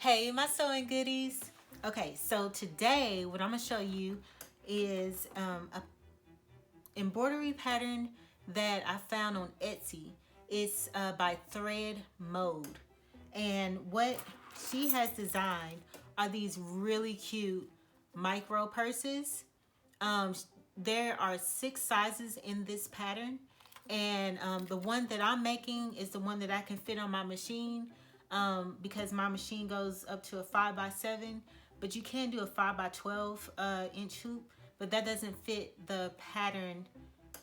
Hey, my sewing goodies. Okay, so today what I'm gonna show you is a embroidery pattern that I found on Etsy. It's by ThreadMode, and what she has designed are these really cute micro purses. Um, there are 6 sizes in this pattern, and the one that I'm making is the one that I can fit on my machine, because my machine goes up to a 5x7, but you can do a 5x12 inch hoop, but that doesn't fit the pattern,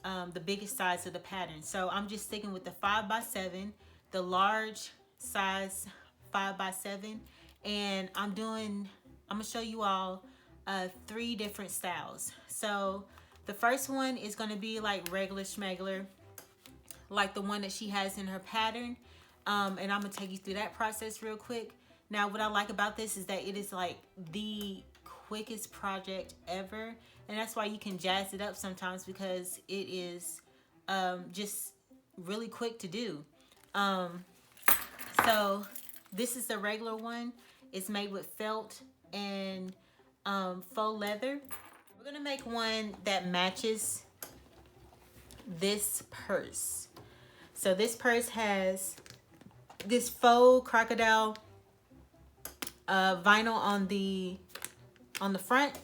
the biggest size of the pattern. So I'm just sticking with the 5x7, the large size 5x7, and I'm gonna show you all 3 different styles. So the first one is gonna be like regular schmegler, like the one that she has in her pattern. And I'm gonna take you through that process real quick. Now, what I like about this is that it is like the quickest project ever, and that's why you can jazz it up sometimes, because it is just really quick to do. So this is the regular one. It's made with felt and faux leather. We're gonna make one that matches this purse. So this purse has this faux crocodile vinyl on the front,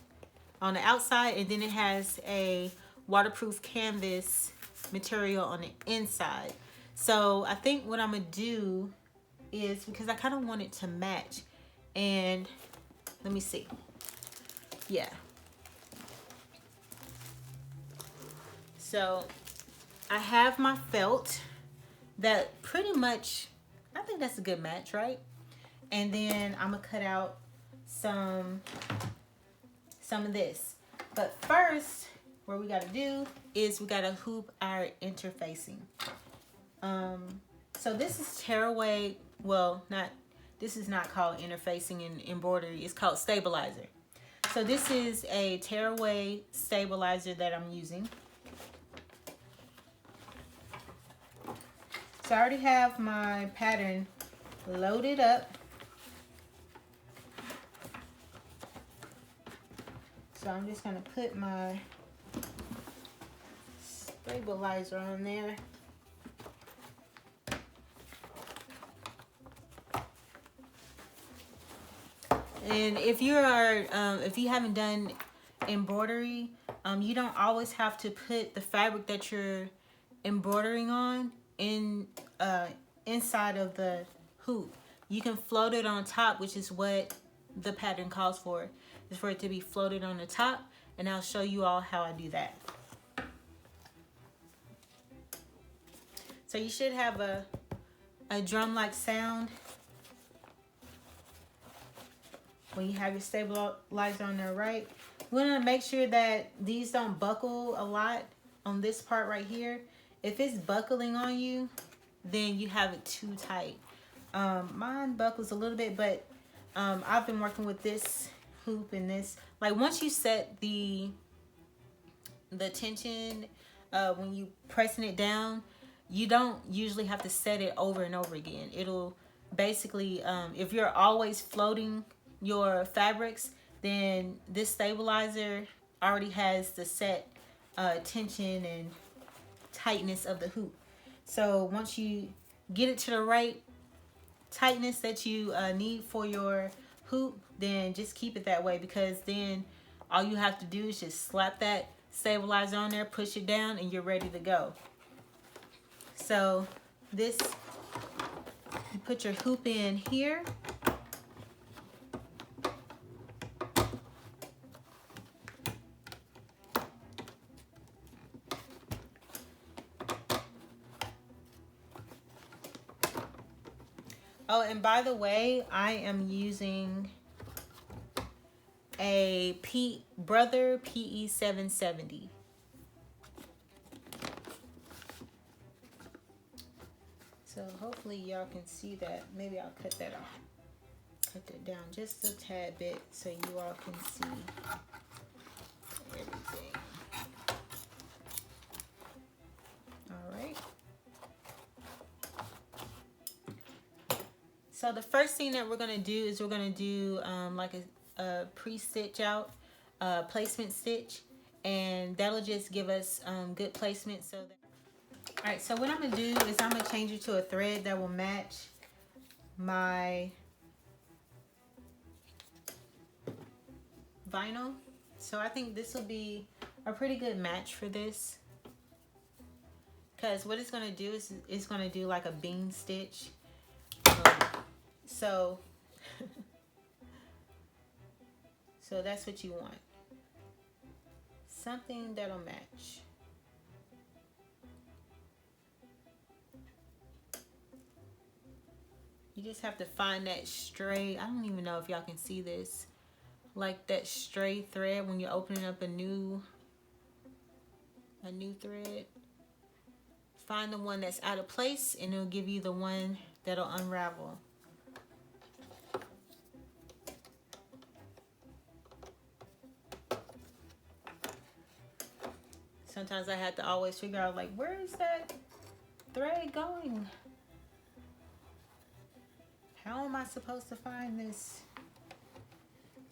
on the outside, and then it has a waterproof canvas material on the inside. So I think what I'm gonna do is, because I kind of want it to match, and let me see. Yeah. So I have my felt that pretty much, I think that's a good match, right? And then I'm gonna cut out some of this. But first, what we gotta do is we gotta hoop our interfacing. So this is tearaway. Well, this is not called interfacing in embroidery. It's called stabilizer. So this is a tearaway stabilizer that I'm using. So I already have my pattern loaded up. So I'm just gonna put my stabilizer on there. And if you haven't done embroidery, you don't always have to put the fabric that you're embroidering on inside of the hoop. You can float it on top, which is what the pattern calls for, is for it to be floated on the top, and I'll show you all how I do that. So you should have a drum-like sound when you have your stabilizer on there, right? We want to make sure that these don't buckle a lot on this part right here. If it's buckling on you, then you have it too tight. Mine buckles a little bit, but I've been working with this hoop and this. Like, once you set the tension, when you pressing it down, you don't usually have to set it over and over again. It'll basically, if you're always floating your fabrics, then this stabilizer already has the set tension and tightness of the hoop. So once you get it to the right tightness that you need for your hoop, then just keep it that way, because then all you have to do is just slap that stabilizer on there, push it down, and you're ready to go. So this, you put your hoop in here. Oh, and by the way, I am using a Brother PE770. So hopefully y'all can see that. Maybe I'll cut that off. Cut that down just a tad bit so you all can see everything. All right. So the first thing that we're gonna do is we're gonna do like a pre-stitch out placement stitch, and that'll just give us good placement. So that, all right, so what I'm gonna do is I'm gonna change it to a thread that will match my vinyl. So I think this will be a pretty good match for this, because what it's gonna do is it's gonna do like a bean stitch. So so that's what you want, something that'll match. You just have to find that stray, I don't even know if y'all can see this, like that stray thread when you're opening up a new thread. Find the one that's out of place and it'll give you the one that'll unravel. Sometimes I had to always figure out, like, where is that thread going? How am I supposed to find this?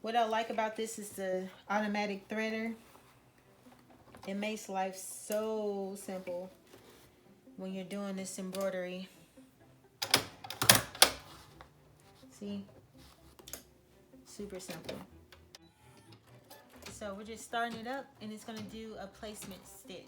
What I like about this is the automatic threader. It makes life so simple when you're doing this embroidery. See? Super simple. So we're just starting it up, and it's gonna do a placement stitch.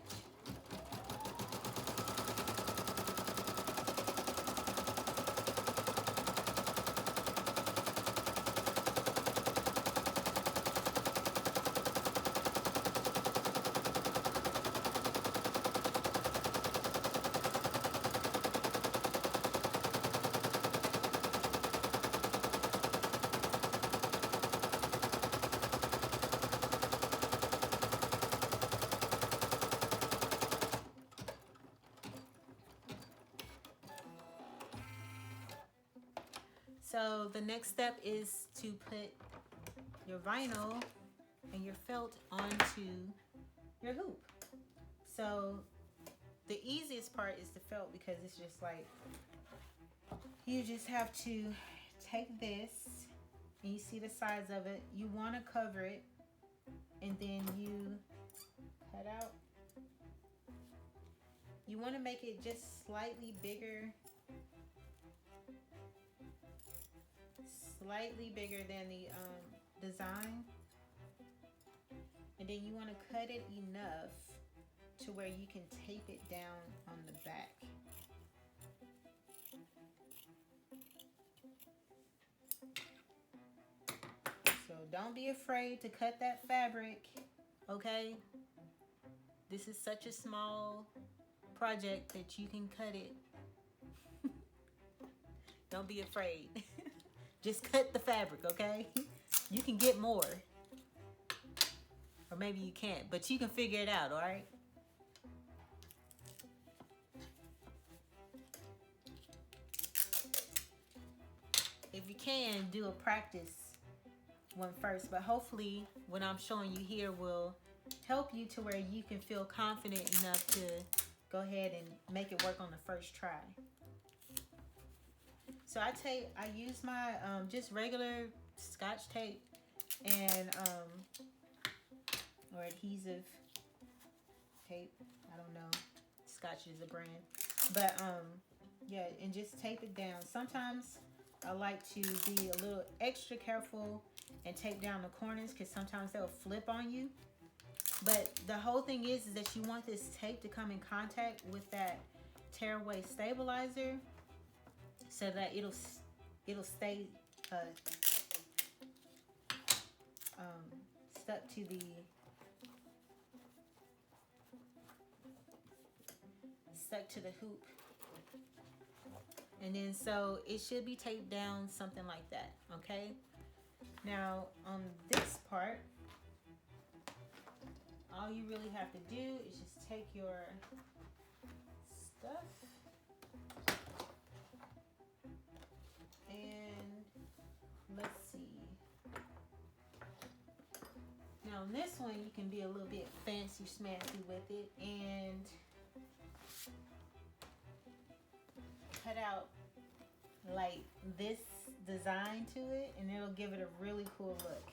So the next step is to put your vinyl and your felt onto your hoop. So the easiest part is the felt, because it's just like, you just have to take this, and you see the size of it. You want to cover it, and then you cut out. You want to make it just slightly bigger than the design, and then you want to cut it enough to where you can tape it down on the back. So don't be afraid to cut that fabric, okay? This is such a small project that you can cut it. Don't be afraid. Just cut the fabric, okay? You can get more. Or maybe you can't, but you can figure it out, all right? If you can, do a practice one first, but hopefully what I'm showing you here will help you to where you can feel confident enough to go ahead and make it work on the first try. So I use my just regular Scotch tape and or adhesive tape. I don't know. Scotch is a brand, but yeah, and just tape it down. Sometimes I like to be a little extra careful and tape down the corners, because sometimes they'll flip on you. But the whole thing is that you want this tape to come in contact with that tearaway stabilizer, so that it'll stay stuck to the hoop. And then so it should be taped down something like that, okay? Now on this part, all you really have to do is just take your stuff and let's see. Now on this one, you can be a little bit fancy schmancy with it and cut out like this design to it, and it'll give it a really cool look.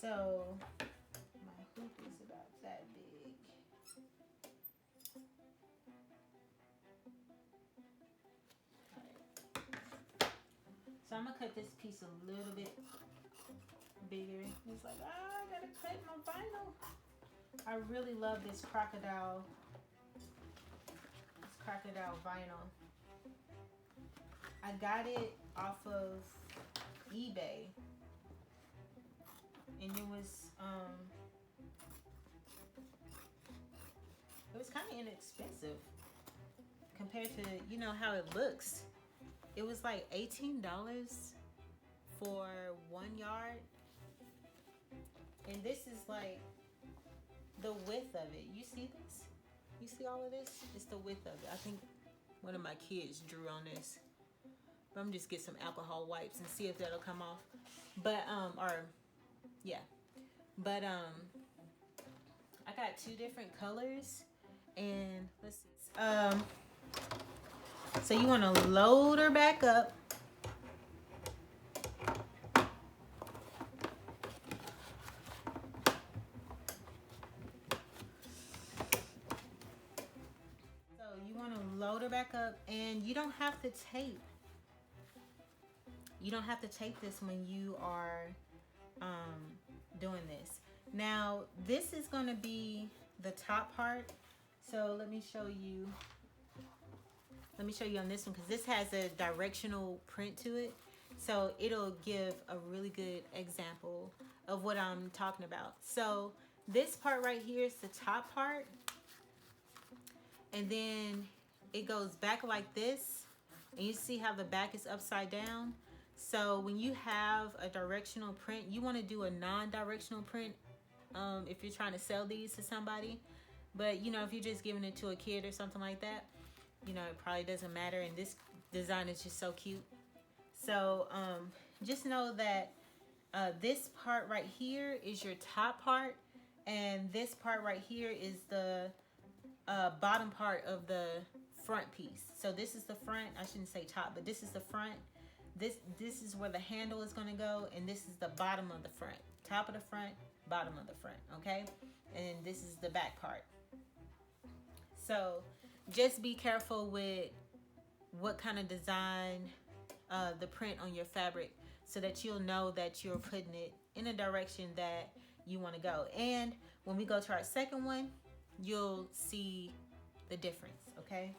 So my hoop is about that big. Alright. So I'm gonna cut this piece a little bit bigger. It's like, I gotta cut my vinyl. I really love this crocodile vinyl. I got it off of eBay, and it was kind of inexpensive compared to, you know, how it looks. It was like $18 for 1 yard, and this is like the width of it. You see this? You see all of this? It's the width of it. I think one of my kids drew on this. But I'm just get some alcohol wipes and see if that'll come off. But yeah. But I got 2 different colors, and let's see. So you want to load her back up. Load her back up, and you don't have to tape. You don't have to tape this when you are doing this. Now this is going to be the top part, so let me show you on this one, because this has a directional print to it, so it'll give a really good example of what I'm talking about. So this part right here is the top part, and then it goes back like this, and you see how the back is upside down. So when you have a directional print, you want to do a non-directional print if you're trying to sell these to somebody. But you know, if you're just giving it to a kid or something like that, you know, it probably doesn't matter. And this design is just so cute. So just know that this part right here is your top part, and this part right here is the bottom part of the front piece. So this is the front. I shouldn't say top, but this is the front. This is where the handle is going to go, and this is the bottom of the front. Top of the front, bottom of the front, okay? And this is the back part. So just be careful with what kind of design the print on your fabric, so that you'll know that you're putting it in a direction that you want to go. And when we go to our second one, you'll see the difference, okay?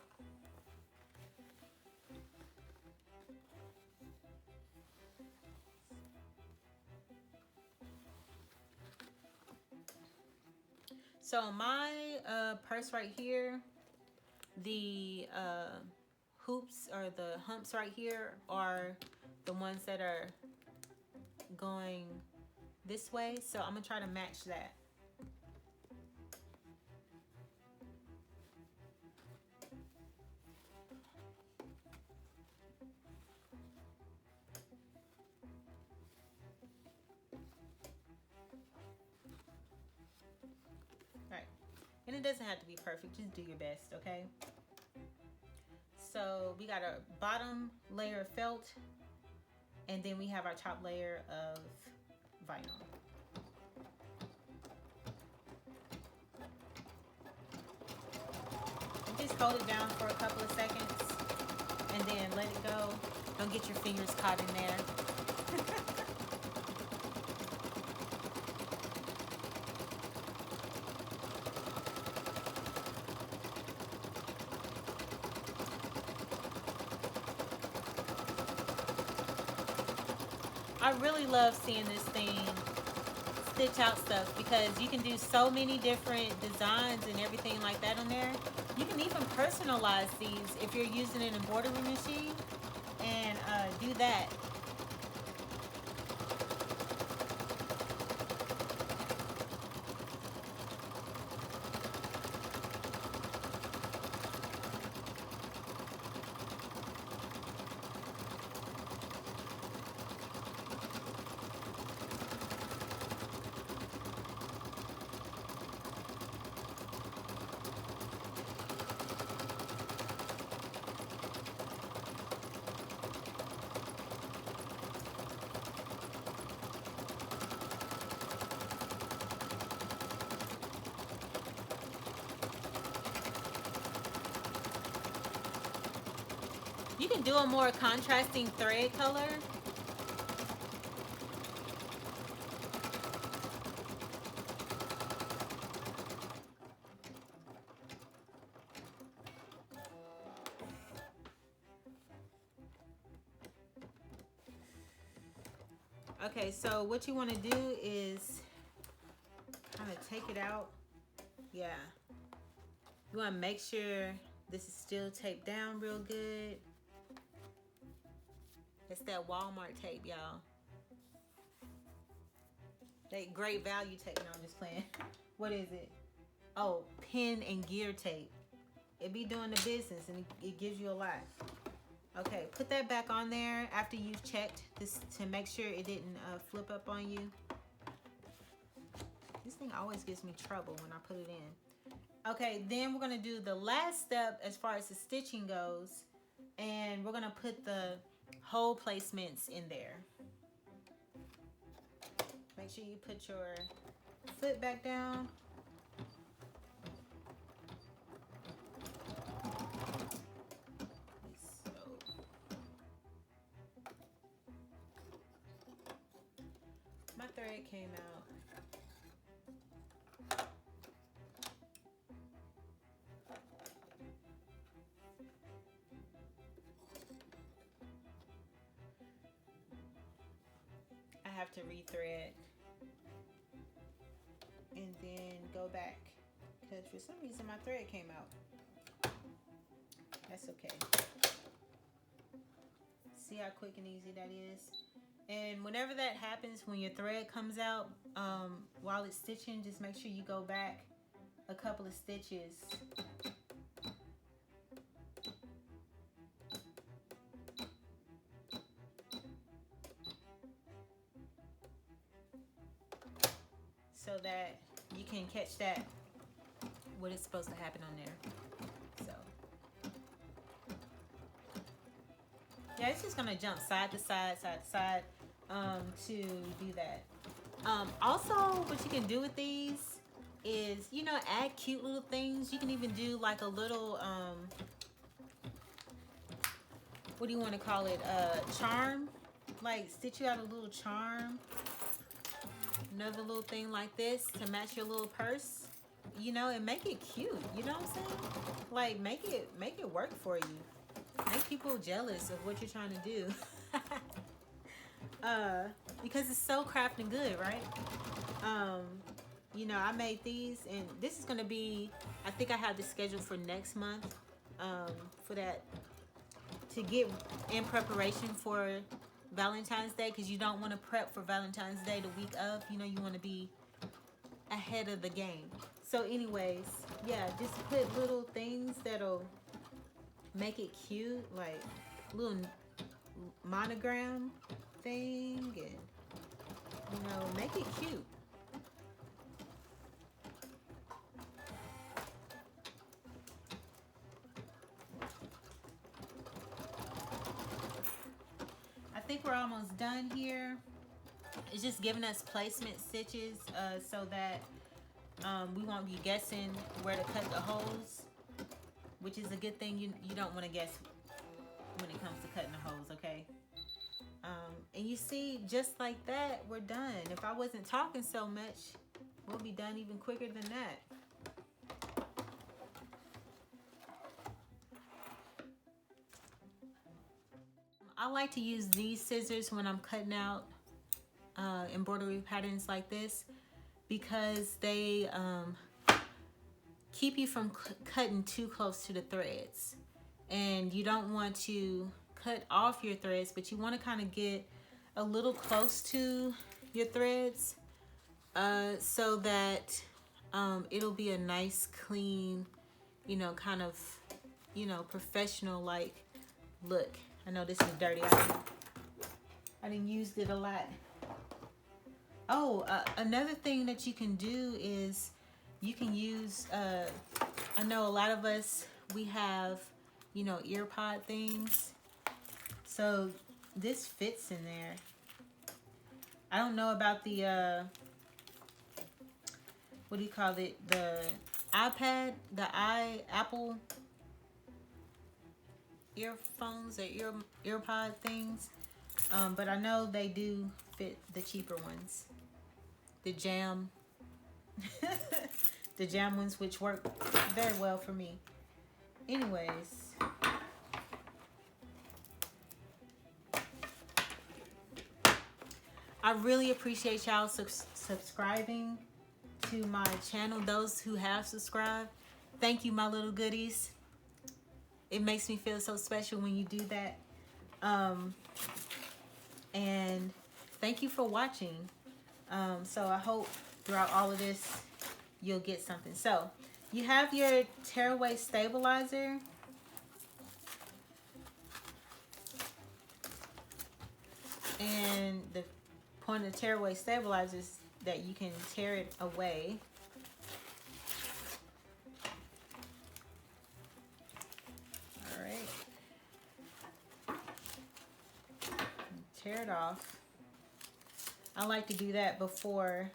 So my purse right here, the hoops or the humps right here are the ones that are going this way. So I'm gonna try to match that. And it doesn't have to be perfect, just do your best, okay? So we got a bottom layer of felt, and then we have our top layer of vinyl. And just hold it down for a couple of seconds, and then let it go. Don't get your fingers caught in there. I really love seeing this thing stitch out stuff, because you can do so many different designs and everything like that on there. You can even personalize these if you're using an embroidery machine, and do that. You can do a more contrasting thread color. Okay, so what you want to do is kind of take it out. Yeah. You want to make sure this is still taped down real good. It's that Walmart tape, y'all. That great value tape. No, I'm just playing. What is it? Oh, pin and gear tape. It be doing the business and it gives you a lot. Okay, put that back on there after you've checked this to make sure it didn't flip up on you. This thing always gives me trouble when I put it in. Okay, then we're gonna do the last step as far as the stitching goes, and we're gonna put the hole placements in there. Make sure you put your foot back down. My thread came out. I have to rethread and then go back because for some reason my thread came out. That's okay. See how quick and easy that is? And whenever that happens, when your thread comes out while it's stitching, just make sure you go back a couple of stitches. So that you can catch that, what is supposed to happen on there. So yeah, it's just gonna jump side to side, side to side to do that. Also, what you can do with these is, you know, add cute little things. You can even do like a little, what do you want to call it? Charm. Like stitch you out a little charm. Another little thing like this to match your little purse. You know, and make it cute. You know what I'm saying? Like make it work for you. Make people jealous of what you're trying to do. Because it's so crafting good, right? You know, I made these, and this is gonna be, I think I have this scheduled for next month, for that, to get in preparation for Valentine's Day, because you don't want to prep for Valentine's Day the week of. You know, you want to be ahead of the game. So anyways, yeah, just put little things that'll make it cute, like little monogram thing, and you know, make it cute. I think we're almost done here. It's just giving us placement stitches so that we won't be guessing where to cut the holes, which is a good thing. You don't want to guess when it comes to cutting the holes, okay? And you see, just like that, we're done. If I wasn't talking so much, we'll be done even quicker than that. I like to use these scissors when I'm cutting out embroidery patterns like this, because they keep you from cutting too close to the threads. And you don't want to cut off your threads, but you want to kind of get a little close to your threads so that it'll be a nice, clean, you know, kind of, you know, professional like look. I know this is dirty. I didn't use it a lot. Oh, another thing that you can do is you can use, I know a lot of us, we have, you know, ear pod things. So this fits in there. I don't know about the, what do you call it? The iPad, the Apple earphones or earpod things. But I know they do fit the cheaper ones. The jam. The jam ones, which work very well for me. Anyways. I really appreciate y'all subscribing to my channel. Those who have subscribed, thank you, my little goodies. It makes me feel so special when you do that. And thank you for watching. So I hope throughout all of this, you'll get something. So you have your tearaway stabilizer. And the point of tearaway stabilizer is that you can tear it away. All right. Tear it off. I like to do that before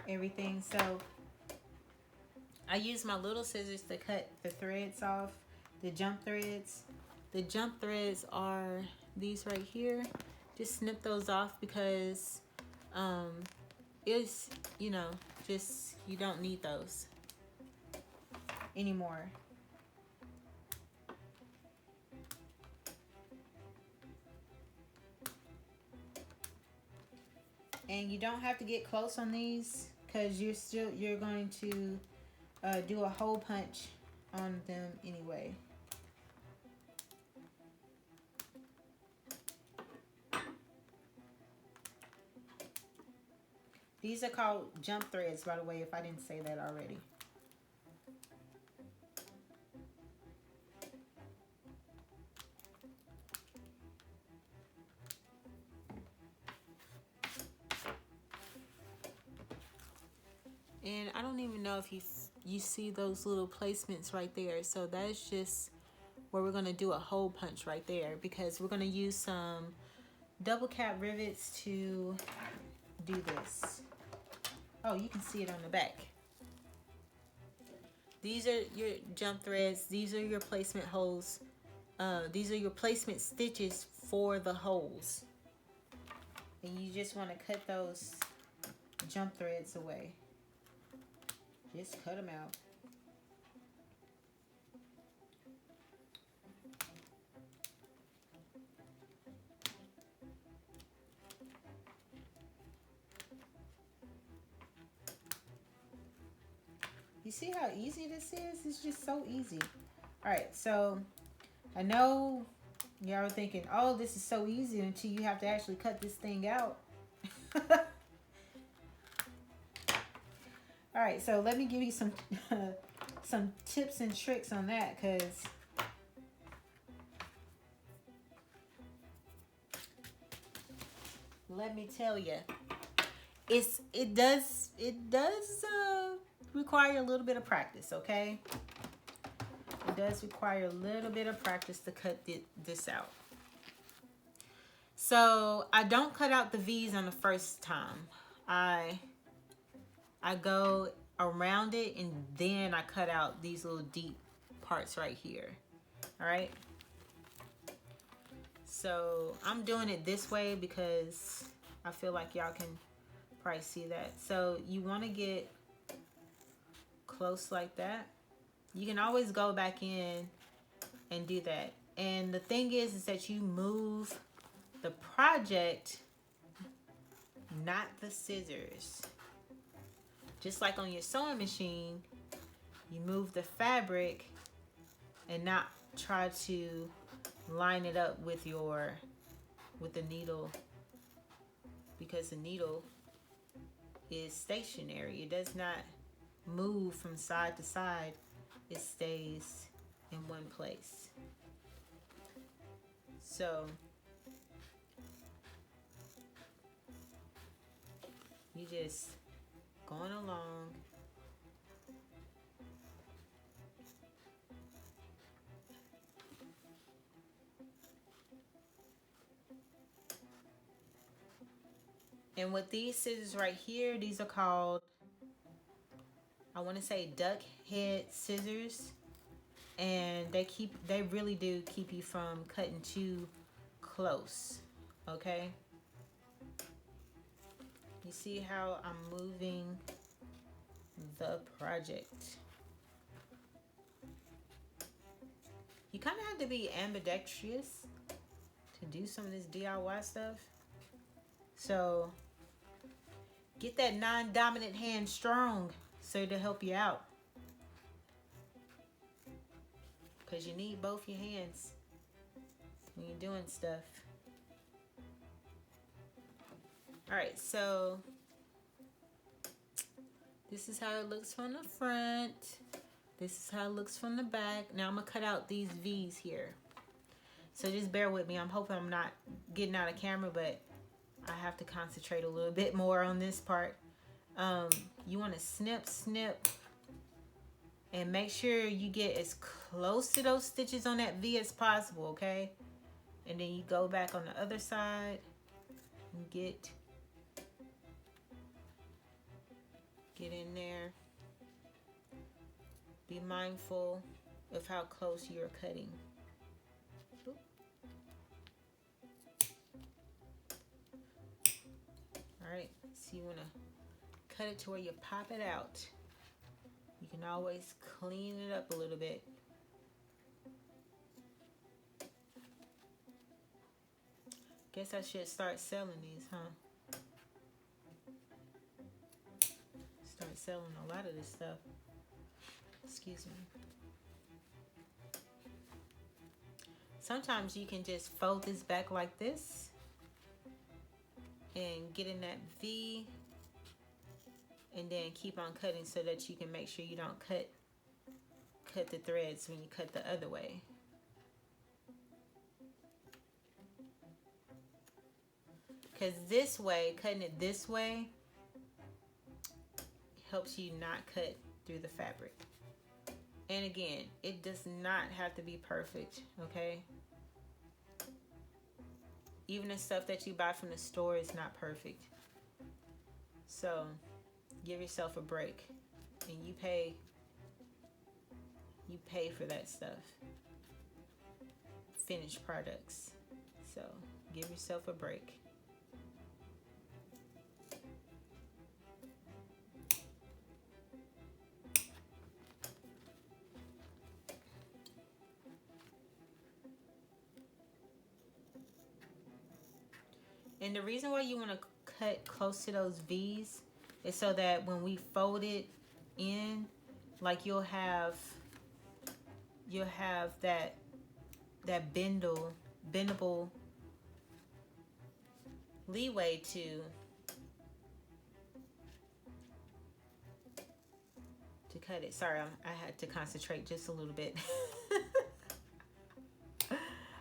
everything. So I use my little scissors to cut the threads off, the jump threads. The jump threads are these right here. Just snip those off because it's, you know, just, you don't need those anymore. And you don't have to get close on these because you're going to do a hole punch on them anyway. These are called jump threads, by the way, if I didn't say that already. And I don't even know if you see those little placements right there. So that's just where we're going to do a hole punch right there, because we're going to use some double cap rivets to do this. Oh, you can see it on the back. These are your jump threads. These are your placement holes. These are your placement stitches for the holes. And you just want to cut those jump threads away. Just cut them out. You see how easy this is? It's just so easy. Alright, so I know y'all are thinking, oh, this is so easy until you have to actually cut this thing out. Alright, so let me give you some some tips and tricks on that, because let me tell you, it does require a little bit of practice, okay? It does require a little bit of practice to cut this out. So I don't cut out the V's on the first time. I go around it and then I cut out these little deep parts right here. All right. So I'm doing it this way because I feel like y'all can probably see that. So you want to get close like that. You can always go back in and do that. And the thing is that you move the project, not the scissors. Just like on your sewing machine, you move the fabric and not try to line it up with the needle, because the needle is stationary. It does not move from side to side. It stays in one place. So you just going along. And with these scissors right here, these are called I want to say duck head scissors, and they really do keep you from cutting too close. Okay, you see how I'm moving the project. You kind of have to be ambidextrous to do some of this DIY stuff. So get that non-dominant hand strong so to help you out. Because you need both your hands when you're doing stuff. Alright, so this is how it looks from the front. This is how it looks from the back. Now I'm going to cut out these V's here. So just bear with me. I'm hoping I'm not getting out of camera, but I have to concentrate a little bit more on this part. You want to snip, and make sure you get as close to those stitches on that V as possible, okay? And then you go back on the other side and get in there. Be mindful of how close you're cutting. Alright, so you want to cut it to where you pop it out. You can always clean it up a little bit. Guess I should start selling these, huh? Start selling a lot of this stuff. Excuse me. Sometimes you can just fold this back like this and get in that V, and then keep on cutting so that you can make sure you don't cut the threads when you cut the other way. Because this way, cutting it this way, helps you not cut through the fabric. And again, it does not have to be perfect, okay? Even the stuff that you buy from the store is not perfect. So give yourself a break, and you pay for that stuff. Finished products. So give yourself a break. And the reason why you want to cut close to those V's is so that when we fold it in, like you'll have that bendable leeway to cut it. Sorry, I had to concentrate just a little bit.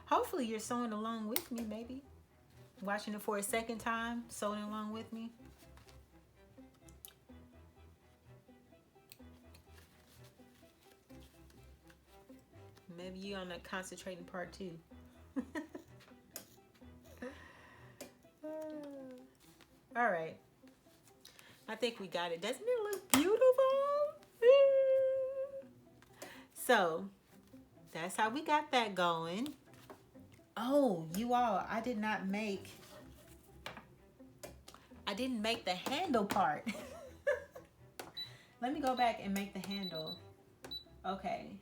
Hopefully you're sewing along with me, maybe. Watching it for a second time, sewing along with me. Maybe you're on the concentrating part too. All right. I think we got it. Doesn't it look beautiful? So, that's how we got that going. Oh, you all, I didn't make the handle part. Let me go back and make the handle. Okay.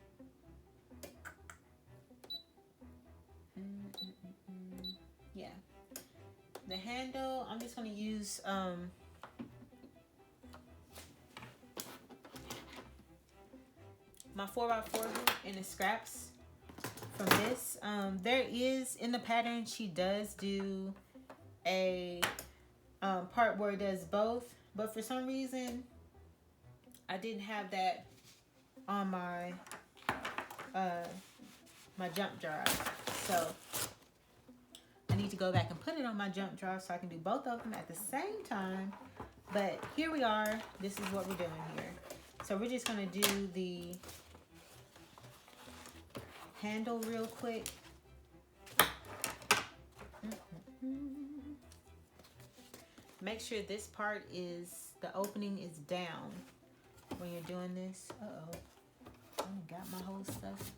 Yeah. The handle, I'm just going to use my 4x4 hoop and the scraps from this. There is, in the pattern, she does do a part where it does both, but for some reason I didn't have that on my my jump drive, so I need to go back and put it on my jump drive so I can do both of them at the same time. But here we are. This is what we're doing here. So we're just going to do the handle real quick. Make sure this part is, the opening is down when you're doing this. Uh-oh. I got my whole stuff.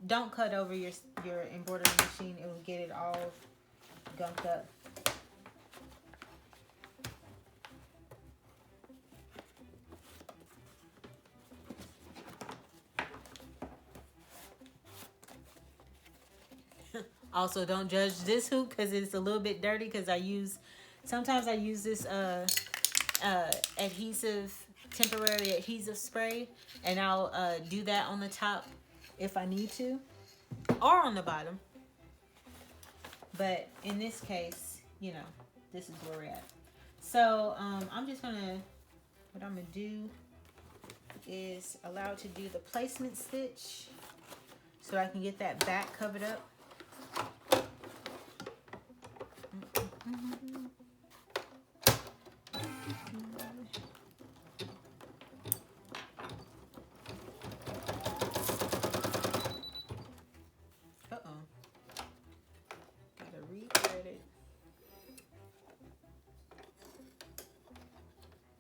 Don't cut over your embroidery machine. It will get it all gunked up. Also, don't judge this hoop because it's a little bit dirty because sometimes I use this temporary adhesive spray, and I'll do that on the top if I need to, or on the bottom. But in this case, you know, this is where we're at. So I'm just gonna, what I'm gonna do is allow it to do the placement stitch so I can get that back covered up.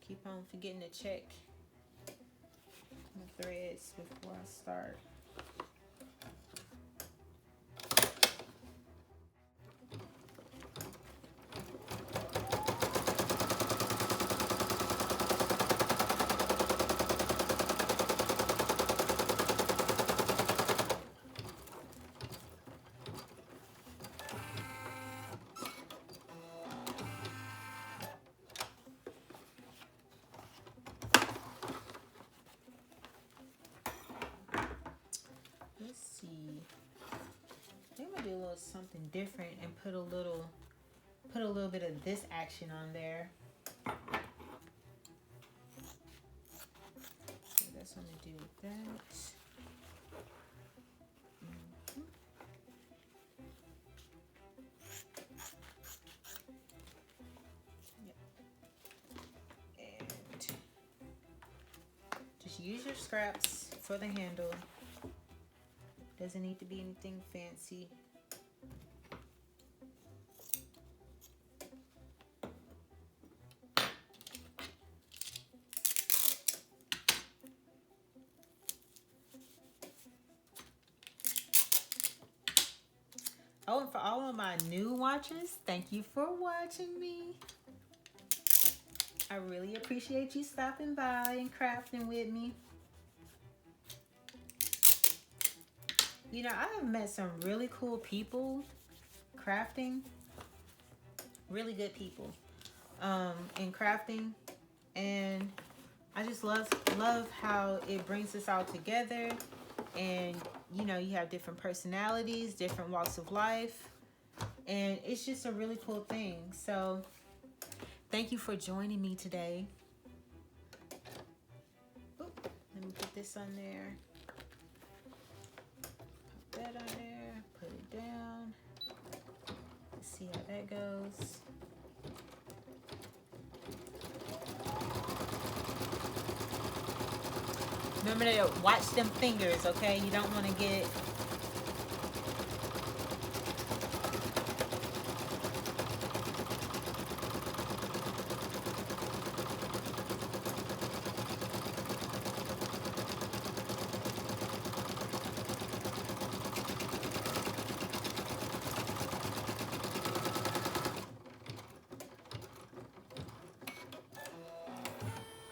Keep on forgetting to check the threads before I start. Let's see. I think I'm gonna do a little something different and put a little bit of this action on there. So that's what I'm gonna do with that. Yep. And just use your scraps for the handle. Doesn't need to be anything fancy. Oh, and for all of my new watchers, thank you for watching me. I really appreciate you stopping by and crafting with me. You know, I have met some really cool people crafting, really good people in crafting, and I just love how it brings us all together. And you know, you have different personalities, different walks of life, and it's just a really cool thing. So thank you for joining me today. Oop, let me put this on there. That on there, put it down. Let's see how that goes. Remember to watch them fingers, okay? You don't want to get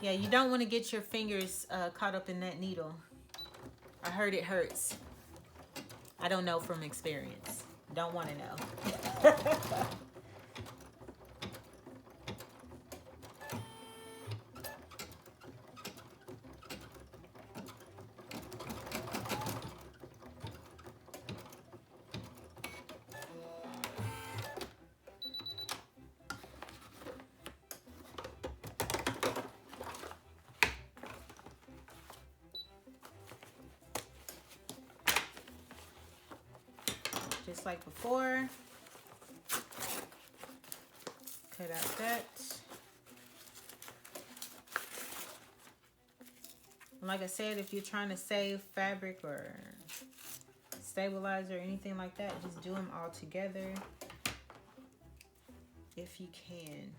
yeah, you don't want to get your fingers caught up in that needle. I heard it hurts. I don't know from experience. Don't want to know. Just like before, cut out that. And like I said, if you're trying to save fabric or stabilize or anything like that, just do them all together if you can.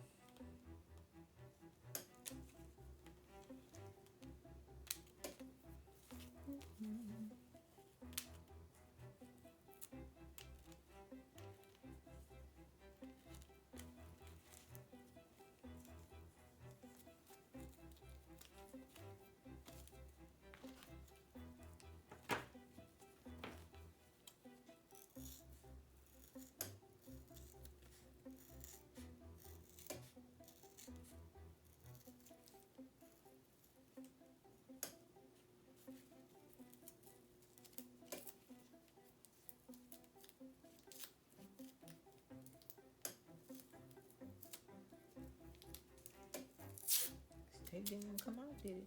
It didn't come out, did it?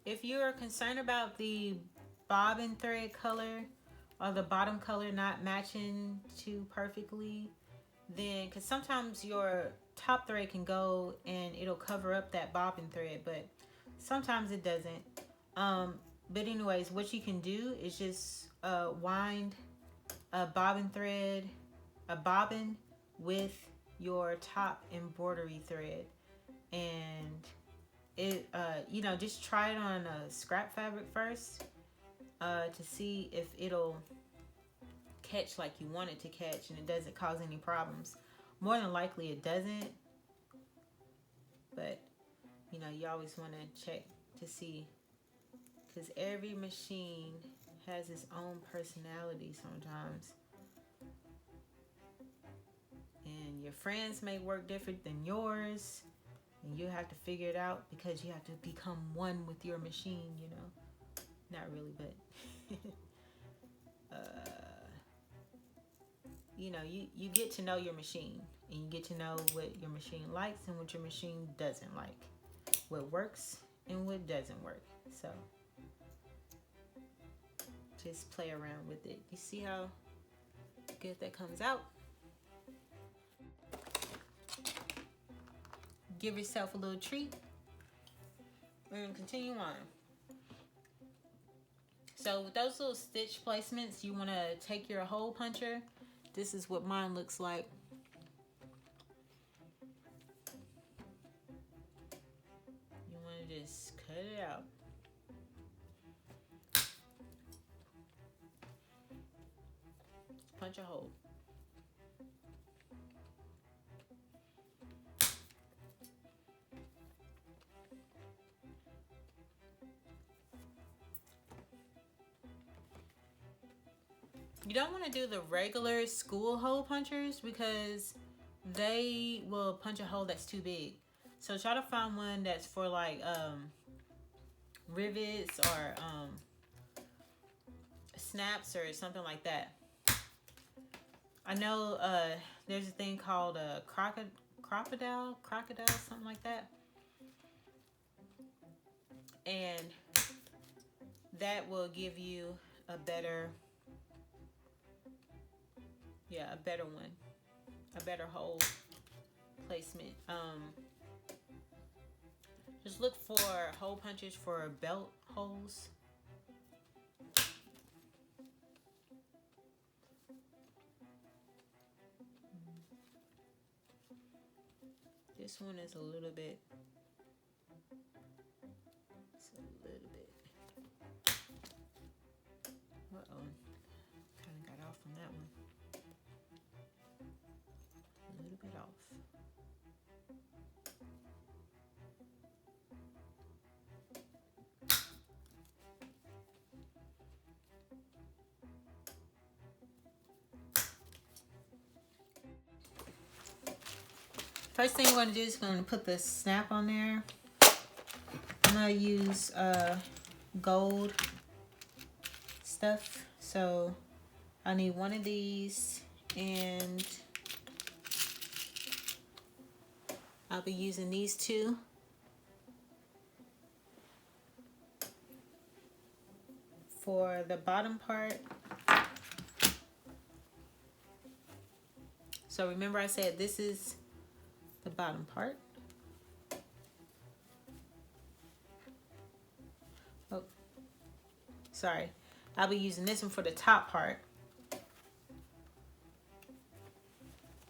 If you're concerned about the bobbin thread color or the bottom color not matching too perfectly, then because sometimes your top thread can go and it'll cover up that bobbin thread, but sometimes it doesn't. But anyways, what you can do is just wind a bobbin thread, a bobbin with your top embroidery thread, and it you know, just try it on a scrap fabric first to see if it'll catch like you want it to catch and it doesn't cause any problems. More than likely it doesn't, but you know, you always want to check to see, because every machine has its own personality sometimes, and your friends may work different than yours, and you have to figure it out because you have to become one with your machine, you know. Not really, but you know, you get to know your machine, and you get to know what your machine likes and what your machine doesn't like, what works and what doesn't work. So just play around with it. You see how good that comes out? Give yourself a little treat. We're gonna continue on. So with those little stitch placements, you want to take your hole puncher. This is what mine looks like. You want to just cut it out. Punch a hole. You don't want to do the regular school hole punchers because they will punch a hole that's too big. So try to find one that's for like rivets or snaps or something like that. I know there's a thing called a crocodile, something like that. And that will give you a better, a better one, a better hole placement. Just look for hole punches for belt holes. This one is a little bit, uh-oh, kind of got off on that one. A little bit off. First thing we're going to do is going to put the snap on there. I'm going to use gold stuff. So I need one of these, and I'll be using these two. For the bottom part. So remember I said this is the bottom part. Oh, sorry. I'll be using this one for the top part.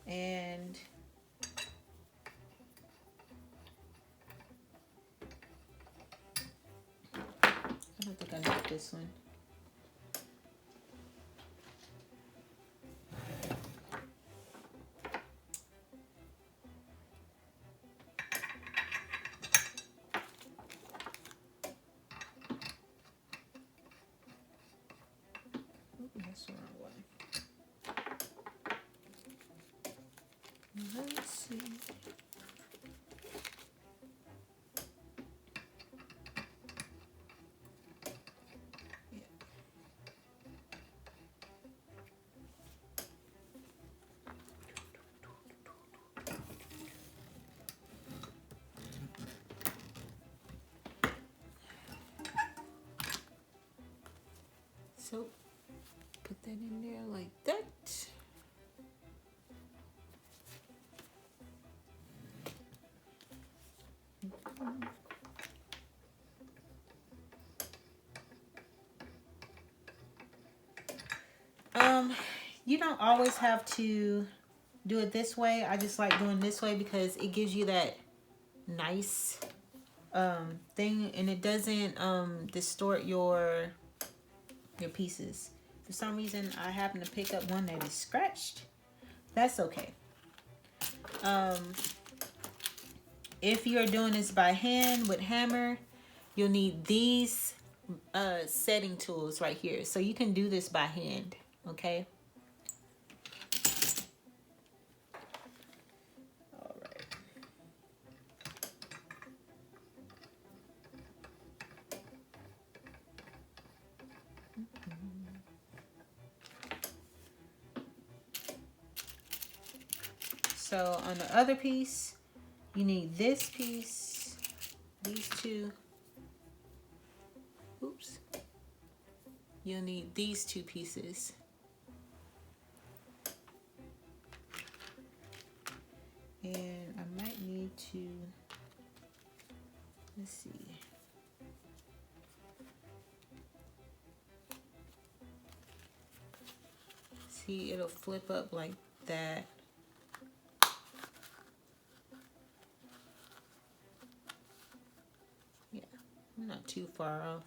And I don't think I need this one. That's the wrong way. Let's see. So put that in there like that. You don't always have to do it this way. I just like doing this way because it gives you that nice thing, and it doesn't distort your pieces. For some reason I happen to pick up one that is scratched. That's okay. If you're doing this by hand with hammer, you'll need these setting tools right here, so you can do this by hand. Okay. All right. So on the other piece, you need this piece, these two. Oops. You'll need these two pieces. And I might need to, let's see. See, it'll flip up like that. Yeah, I'm not too far off.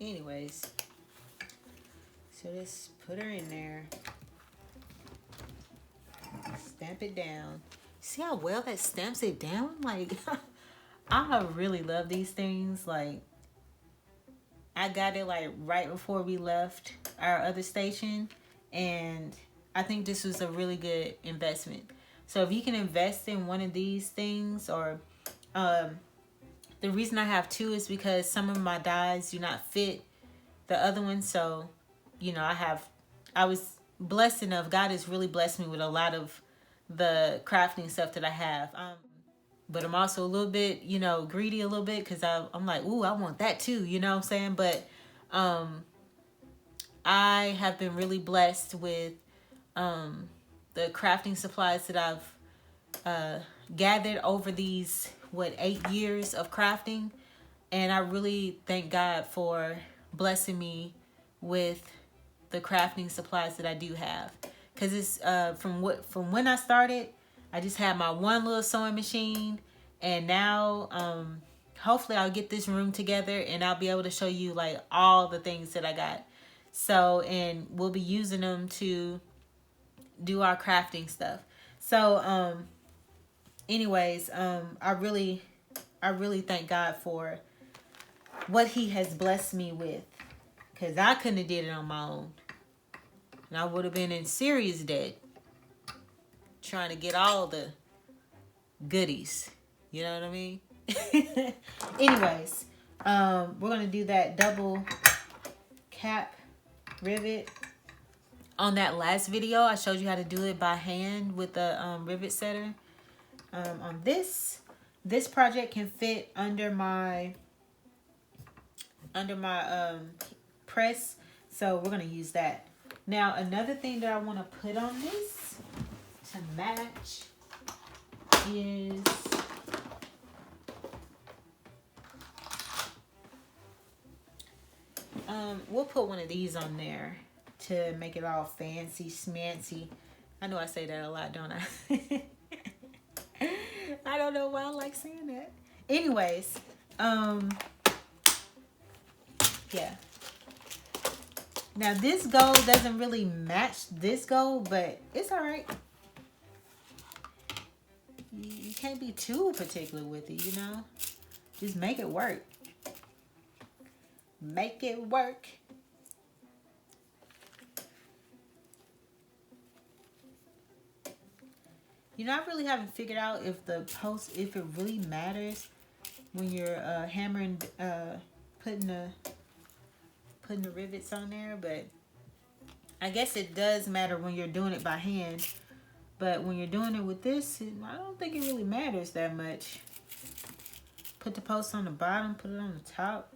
Anyways, so just put her in there, stamp it down. See how well that stamps it down? Like, I really love these things. Like, I got it like right before we left our other station, and I think this was a really good investment. So if you can invest in one of these things, or the reason I have two is because some of my dies do not fit the other one. So, you know, I was blessed enough. God has really blessed me with a lot of the crafting stuff that I have. But I'm also a little bit, you know, greedy a little bit, because I'm like, ooh, I want that too, you know what I'm saying? But I have been really blessed with the crafting supplies that I've gathered over these 8 years of crafting, and I really thank God for blessing me with the crafting supplies that I do have, because it's from when I started, I just had my one little sewing machine, and now hopefully I'll get this room together and I'll be able to show you like all the things that I got. So, and we'll be using them to do our crafting stuff. So anyways, I really thank God for what he has blessed me with, because I couldn't have did it on my own, and I would have been in serious debt trying to get all the goodies, you know what I mean? Anyways, we're gonna do that double cap rivet. On that last video, I showed you how to do it by hand with the rivet setter. On this project can fit under my press, so we're gonna use that. Now, another thing that I want to put on this to match is we'll put one of these on there to make it all fancy schmancy. I know I say that a lot, don't I? I don't know why I like saying that. Anyways, yeah. Now this gold doesn't really match this gold, but it's all right. You can't be too particular with it, you know? Just make it work. Make it work. You know, I really haven't figured out if the post, if it really matters when you're hammering, putting the rivets on there, but I guess it does matter when you're doing it by hand. But when you're doing it with this, I don't think it really matters that much. Put the post on the bottom, put it on the top.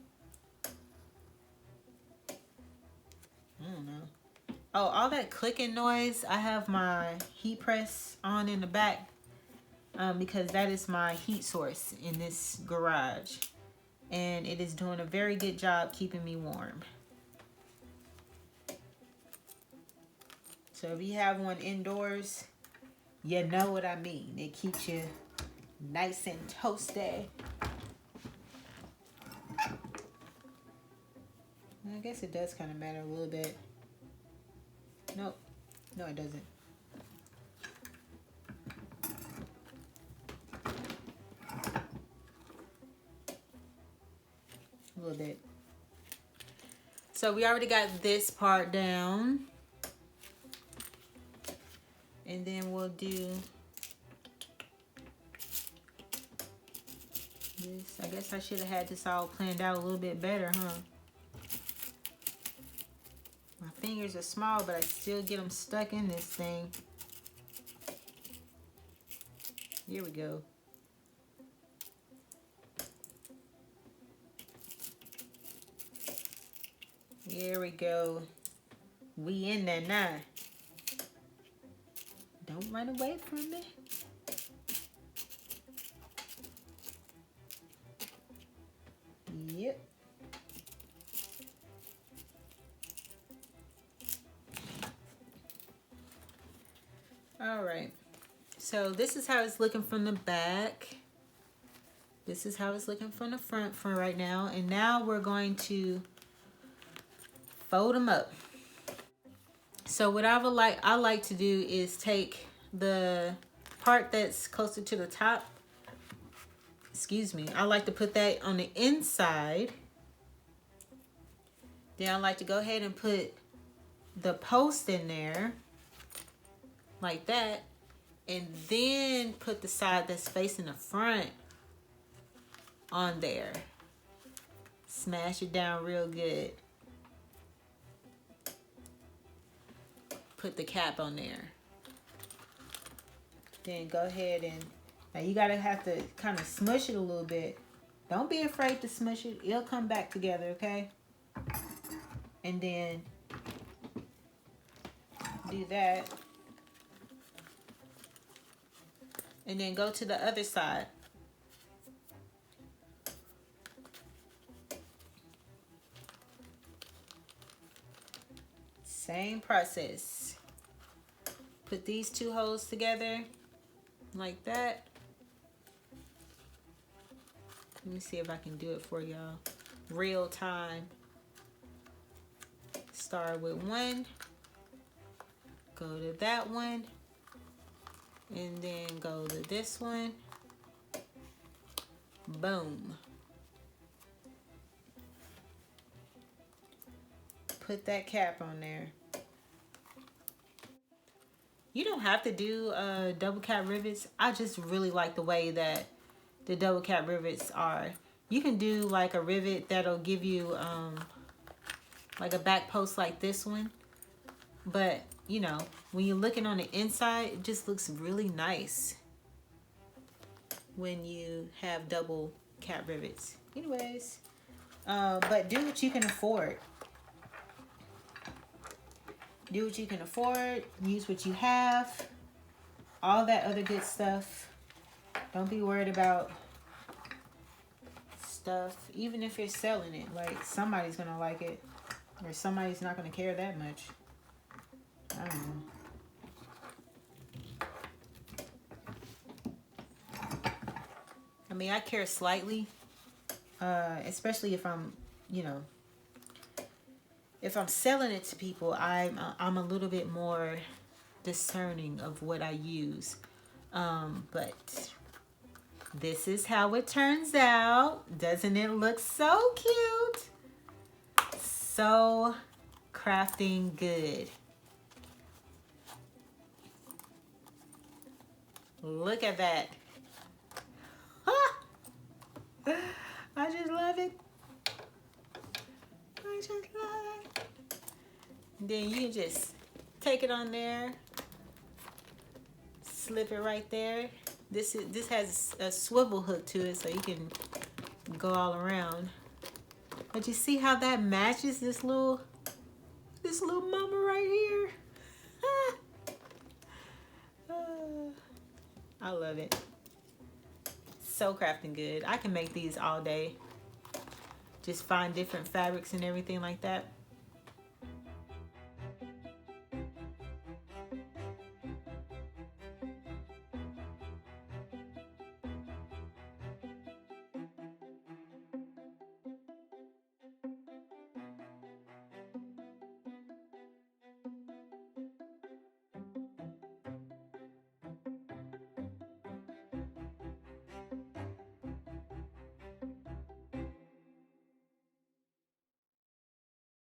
I don't know. Oh, all that clicking noise, I have my heat press on in the back because that is my heat source in this garage. And it is doing a very good job keeping me warm. So if you have one indoors, you know what I mean. It keeps you nice and toasty. I guess it does kind of matter a little bit. Nope. No, it doesn't. A little bit. So we already got this part down. And then we'll do this. I guess I should have had this all planned out a little bit better, huh? My fingers are small, but I still get them stuck in this thing. Here we go. Here we go. We in there now. Don't run away from me. Yep. All right. So this is how it's looking from the back. This is how it's looking from the front for right now. And now we're going to fold them up. So what I like to do is take the part that's closer to the top. Excuse me. I like to put that on the inside. Then I like to go ahead and put the post in there like that. And then put the side that's facing the front on there. Smash it down real good. Put the cap on there. Then go ahead and, now you gotta have to kind of smush it a little bit. Don't be afraid to smush it. It'll come back together, okay? And then do that. And then go to the other side. Same process. Put these two holes together like that. Let me see if I can do it for y'all. Real time. Start with one. Go to that one. And then go to this one. Boom. Put that cap on there. You don't have to do double cap rivets. I just really like the way that the double cap rivets are. You can do like a rivet that'll give you like a back post like this one. But, you know, when you're looking on the inside, it just looks really nice when you have double cap rivets. Anyways, but do what you can afford. Do what you can afford. Use what you have. All that other good stuff. Don't be worried about stuff. Even if you're selling it. Like, somebody's going to like it. Or somebody's not going to care that much. I don't know. I mean, I care slightly. Especially if I'm, you know, if I'm selling it to people, I'm a little bit more discerning of what I use. But this is how it turns out. Doesn't it look so cute? so crafting good. Look at that. I just love it. I just love it. Then you can just take it on there, slip it right there. This has a swivel hook to it, so you can go all around. But you see how that matches this little mama right here? I love it. So crafting good. I can make these all day. Just find different fabrics and everything like that.